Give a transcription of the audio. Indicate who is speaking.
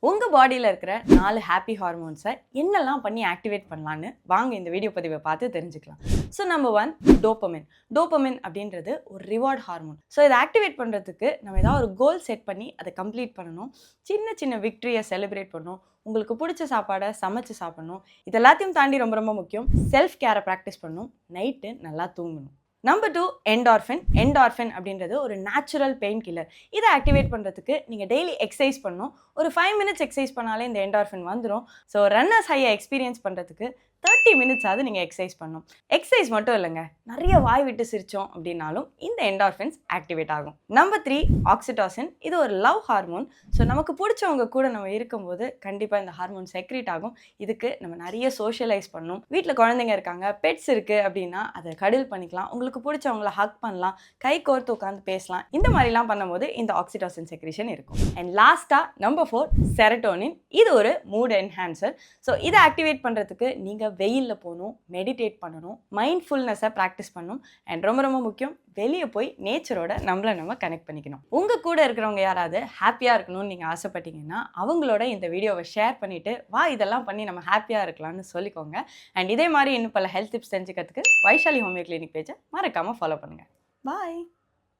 Speaker 1: உங்கள் பாடியில் இருக்கிற 4 ஹாப்பி ஹார்மோன்ஸை என்னெல்லாம் பண்ணி ஆக்டிவேட் பண்ணலான்னு வாங்க இந்த வீடியோ பதிவை பார்த்து தெரிஞ்சுக்கலாம். So number 1 டோப்பமின். டோப்பமின் அப்படின்றது ஒரு ரிவார்ட் ஹார்மோன். ஸோ இதை ஆக்டிவேட் பண்ணுறதுக்கு நம்ம ஏதாவது ஒரு கோல் செட் பண்ணி அதை கம்ப்ளீட் பண்ணணும். சின்ன சின்ன விக்ட்ரியை செலிப்ரேட் பண்ணணும். உங்களுக்கு பிடிச்ச சாப்பாடை சமைச்சு சாப்பிடணும். இது எல்லாத்தையும் தாண்டி ரொம்ப ரொம்ப முக்கியம், செல்ஃப் கேரை ப்ராக்டிஸ் பண்ணணும். நைட்டு நல்லா தூங்கணும். Number 2 endorphin. என்டார்ஃபின் அப்படின்றது ஒரு நேச்சுரல் பெயின் கில்லர். இதை ஆக்டிவேட் பண்ணுறதுக்கு நீங்கள் டெய்லி எக்ஸசைஸ் பண்ணணும். ஒரு 5 மினிட்ஸ் எக்ஸசைஸ் பண்ணாலே இந்த என்டார்ஃபின் வந்துடும். ஸோ ரன்னர்ஸ் ஹையை எக்ஸ்பீரியன்ஸ் பண்ணுறதுக்கு 30 மினிட்ஸ் ஆகுது நீங்கள் எக்ஸசைஸ் பண்ணணும். எக்ஸசைஸ் மட்டும் இல்லைங்க, நிறைய வாய் விட்டு சிரித்தோம் அப்படின்னாலும் இந்த என்டார்ஃபின்ஸ் ஆக்டிவேட் ஆகும். Number 3 oxytocin. இது ஒரு லவ் ஹார்மோன். ஸோ நமக்கு பிடிச்சவங்க கூட நம்ம இருக்கும்போது கண்டிப்பாக இந்த ஹார்மோன் செக்ரீட் ஆகும். இதுக்கு நம்ம நிறைய சோஷியலைஸ் பண்ணணும். வீட்டில் குழந்தைங்க இருக்காங்க, பெட்ஸ் இருக்குது அப்படின்னா அதை கடல் பண்ணிக்கலாம். உங்களுக்கு பிடிச்சவங்கள ஹக் பண்ணலாம், கை கோர்த்து உட்காந்து பேசலாம். இந்த மாதிரிலாம் பண்ணும்போது இந்த ஆக்சிடாசின் செக்ரீஷன் இருக்கும். அண்ட் லாஸ்ட்டாக நம்பர் 4 செரட்டோனின். இது ஒரு மூட் என்ஹான்சர். ஸோ இதை ஆக்டிவேட் பண்ணுறதுக்கு நீங்கள் வெயிலில் போகணும், மெடிடேட் பண்ணணும், மைண்ட்ஃபுல்னஸை ப்ராக்டிஸ் பண்ணணும். அண்ட் ரொம்ப ரொம்ப முக்கியம், வெளியே போய் நேச்சரோட நம்ம கனெக்ட் பண்ணிக்கணும். உங்கள் கூட இருக்கிறவங்க யாராவது ஹாப்பியாக இருக்கணும்னு நீங்கள் ஆசைப்பட்டீங்கன்னா அவங்களோட இந்த வீடியோவை ஷேர் பண்ணிவிட்டு வா இதெல்லாம் பண்ணி நம்ம ஹாப்பியாக இருக்கலாம்னு சொல்லிக்கோங்க. அண்ட் இதே மாதிரி இன்னும் பல ஹெல்த் டிப்ஸ் தெரிஞ்சுக்கிறதுக்கு வைஷாலி ஹோமியோ கிளினிக் பேஜை மறக்காமல் ஃபாலோ பண்ணுங்கள். பாய்.